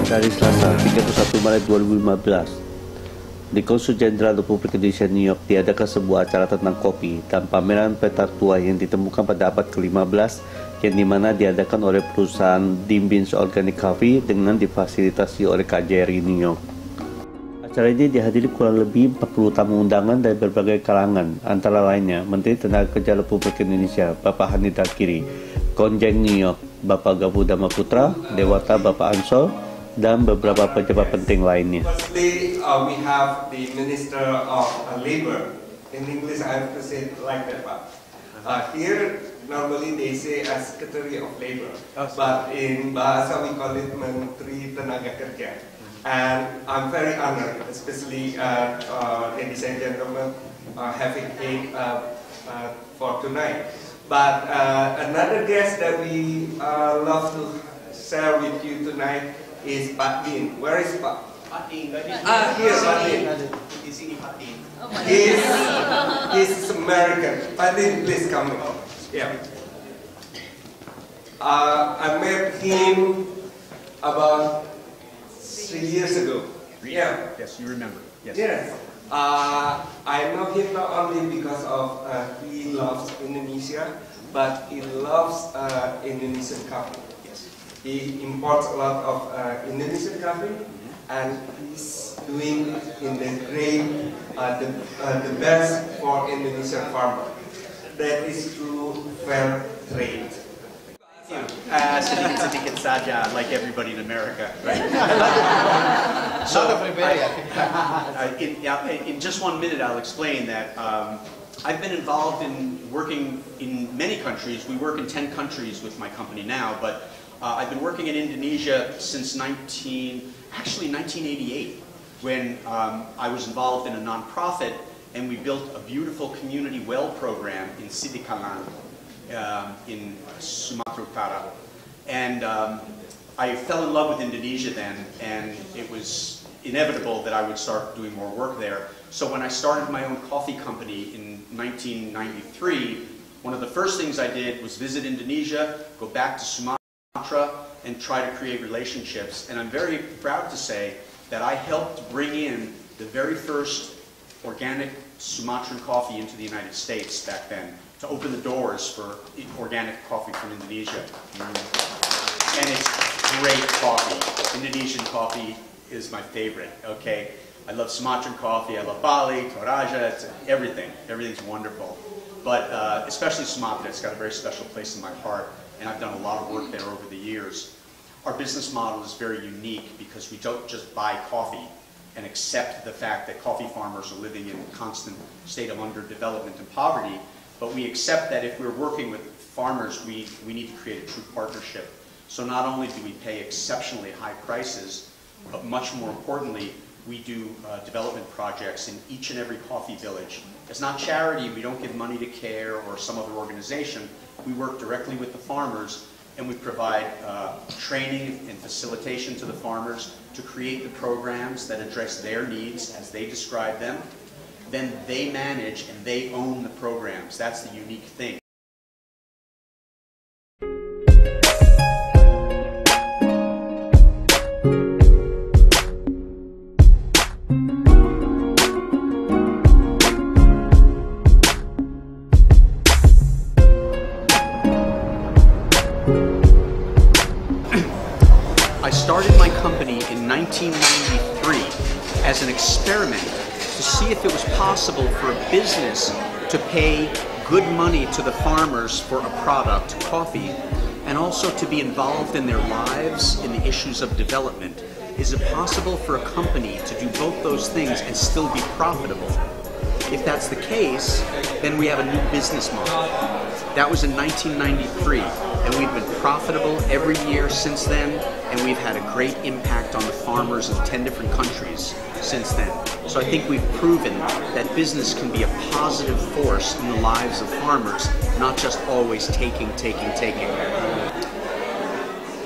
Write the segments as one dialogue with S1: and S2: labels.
S1: hari Selasa, 31 Maret 2015, di Konsul Jendral Republik Indonesia New York diadakan sebuah acara tentang kopi dan pameran peta tua yang ditemukan pada abad ke-15 yang dimana diadakan oleh perusahaan organic coffee dengan difasilitasi oleh KJRI New York. Acara ini dihadiri kurang lebih 40 tamu undangan dari berbagai kalangan, antara lainnya Menteri Tenaga Kerja Republik Indonesia Bapak Hani Dakiri, Konjen New York Bapak Gabu Dama Putra, Dewata Bapak Ansol, dan beberapa pejabat penting lainnya.
S2: Firstly, we have the Minister of Labor. In English, I have to say it like that, Pak. Here, normally they say as Secretary of Labor, but in Bahasa we call it Menteri Tenaga Kerja. And I'm very honored, especially ladies and gentlemen, having him for tonight. But another guest that we love to share with you tonight is Pak Din. Where is Pak?
S3: Pak Din.
S2: Here Pak Din.
S3: Di sini Pak Din.
S2: He's American. Pak Din, please come in. Yeah. I met him about 3 years ago. Yeah.
S3: Yes, you remember. Yes.
S2: Yes. I know him not only because of he loves Indonesia, but he loves Indonesian coffee.
S3: Yes.
S2: He imports a lot of Indonesian coffee, and he's doing in the great the best for Indonesian farmer. That is through fair trade.
S3: Sedikit saja, like everybody in America, right? So, in just 1 minute, I'll explain that I've been involved in working in many countries. We work in 10 countries with my company now, but I've been working in Indonesia since 1988, when I was involved in a nonprofit, and we built a beautiful community well program in Sidikalang, in Sumatera Utara. And I fell in love with Indonesia then, and it was inevitable that I would start doing more work there. So when I started my own coffee company in 1993, one of the first things I did was visit Indonesia, go back to Sumatra, and try to create relationships. And I'm very proud to say that I helped bring in the very first organic Sumatran coffee into the United States back then, to open the doors for organic coffee from Indonesia. And it's great coffee. Indonesian coffee is my favorite, okay? I love Sumatran coffee, I love Bali, Toraja, it's everything. Everything's wonderful. But especially Sumatra, it's got a very special place in my heart, and I've done a lot of work there over the years. Our business model is very unique because we don't just buy coffee and accept the fact that coffee farmers are living in a constant state of underdevelopment and poverty, but we accept that if we're working with farmers, we need to create a true partnership. So not only do we pay exceptionally high prices, but much more importantly, we do development projects in each and every coffee village. It's not charity, we don't give money to CARE or some other organization. We work directly with the farmers, and we provide training and facilitation to the farmers to create the programs that address their needs as they describe them. Then they manage and they own the programs. That's the unique thing. I started my company in 1993 as an experiment to see if it was possible for a business to pay good money to the farmers for a product, coffee, and also to be involved in their lives in the issues of development. Is it possible for a company to do both those things and still be profitable? If that's the case, then we have a new business model. That was in 1993, and we've been profitable every year since then, and we've had a great impact on the farmers in 10 different countries since then. So I think we've proven that business can be a positive force in the lives of farmers, not just always taking.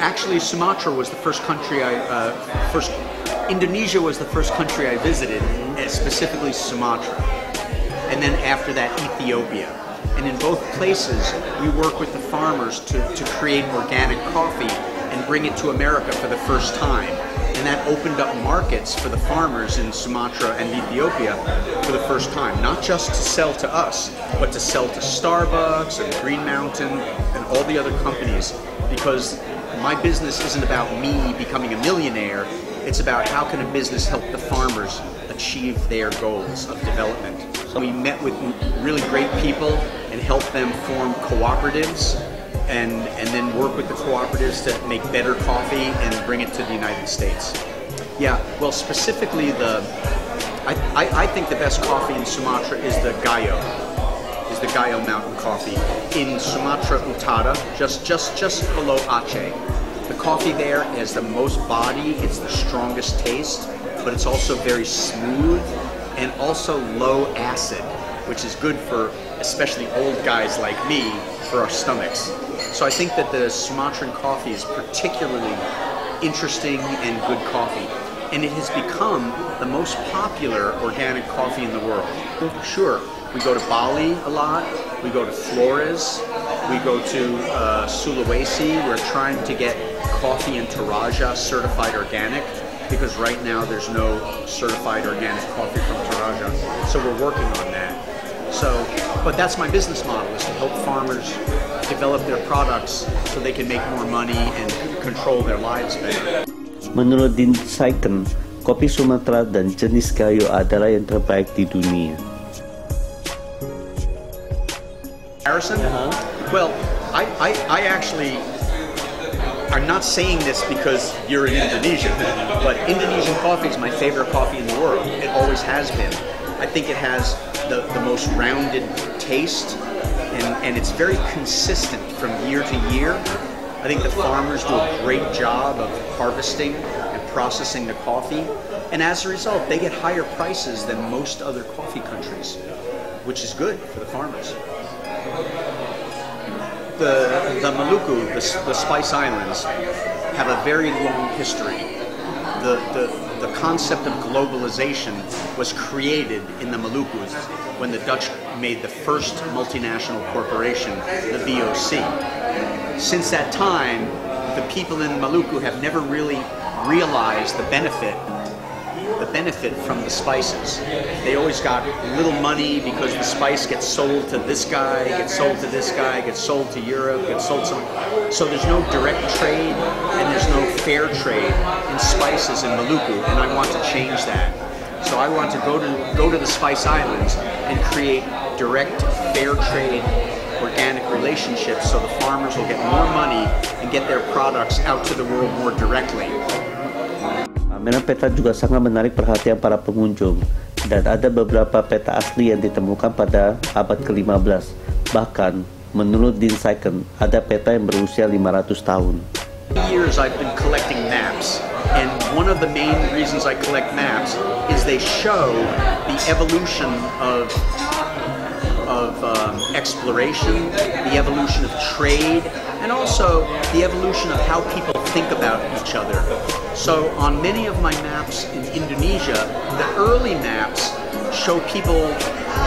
S3: Actually, Sumatra was the first country Indonesia was the first country I visited, specifically Sumatra. And then after that, Ethiopia. And in both places, we work with the farmers to create organic coffee and bring it to America for the first time. And And that opened up markets for the farmers in Sumatra and Ethiopia for the first time, not just to sell to us, but to sell to Starbucks and Green Mountain and all the other companies, because my business isn't about me becoming a millionaire, it's about how can a business help the farmers achieve their goals of development. So we met with really great people and helped them form cooperatives and then work with the cooperatives to make better coffee and bring it to the United States. Yeah, well, specifically I think the best coffee in Sumatra is the Gayo Mountain coffee in Sumatra Utara, just below Aceh. The coffee there has the most body, it's the strongest taste, but it's also very smooth and also low acid, which is good for especially old guys like me, for our stomachs. So I think that the Sumatran coffee is particularly interesting and good coffee. And it has become the most popular organic coffee in the world. Sure, we go to Bali a lot, we go to Flores, we go to Sulawesi. We're trying to get coffee in Toraja certified organic, because right now there's no certified organic coffee from Toraja. So we're working on that. But that's my business model, is to help farmers develop their products so they can make more money and control their lives better.
S1: Menurut ditemukan, kopi Sumatera dan jenis Gayo adalah yang terbaik di dunia.
S3: Well, I actually, I'm not saying this because you're in Indonesia, but Indonesian coffee is my favorite coffee in the world. It always has been. I think it has the most rounded taste, and it's very consistent from year to year. I think the farmers do a great job of harvesting and processing the coffee, and as a result, they get higher prices than most other coffee countries, which is good for the farmers. The Maluku, the Spice Islands, have a very long history. The concept of globalization was created in the Malukus when the Dutch made the first multinational corporation, the VOC. Since that time, the people in Maluku have never really realized the benefit from the spices. They always got little money because the spice gets sold to this guy, gets sold to this guy, gets sold to Europe, gets sold to... So there's no direct trade and there's no fair trade in spices in Maluku, and I want to change that. So I want to go to the Spice Islands and create direct, fair trade, organic relationships so the farmers will get more money and get their products out to the world more directly.
S1: Pameran peta juga sangat menarik perhatian para pengunjung, dan ada beberapa peta asli yang ditemukan pada abad ke-15. Bahkan, menurut ditemukan, ada peta yang berusia 500 tahun.
S3: Years I've been collecting maps, and one of the main reasons I collect maps is they show the evolution of exploration, the evolution of trade, and also the evolution of how people think about each other. So on many of my maps in Indonesia, the early maps show people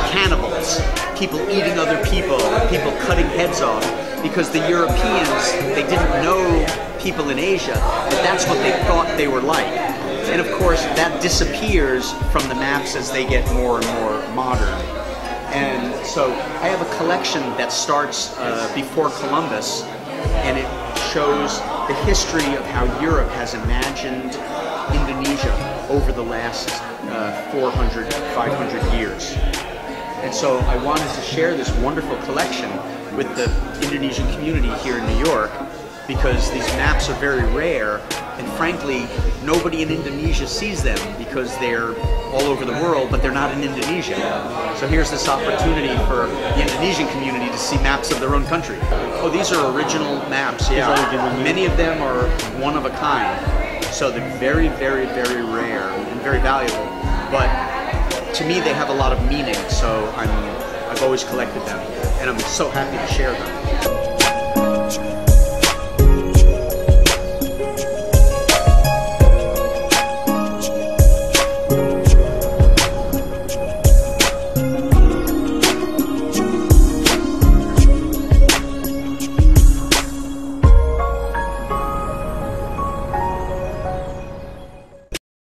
S3: cannibals, people eating other people, people cutting heads off, because the Europeans, they didn't know people in Asia, but that's what they thought they were like. And of course, that disappears from the maps as they get more and more modern. And so I have a collection that starts before Columbus, and it shows the history of how Europe has imagined Indonesia over the last 400, 500 years. And so I wanted to share this wonderful collection with the Indonesian community here in New York, because these maps are very rare, and frankly, nobody in Indonesia sees them because they're all over the world, but they're not in Indonesia. So here's this opportunity for the Indonesian community to see maps of their own country. Oh, these are original maps, yeah. Many of them are one of a kind, so they're very, very, very rare and very valuable. But to me, they have a lot of meaning, so I've always collected them, and I'm so happy to share them.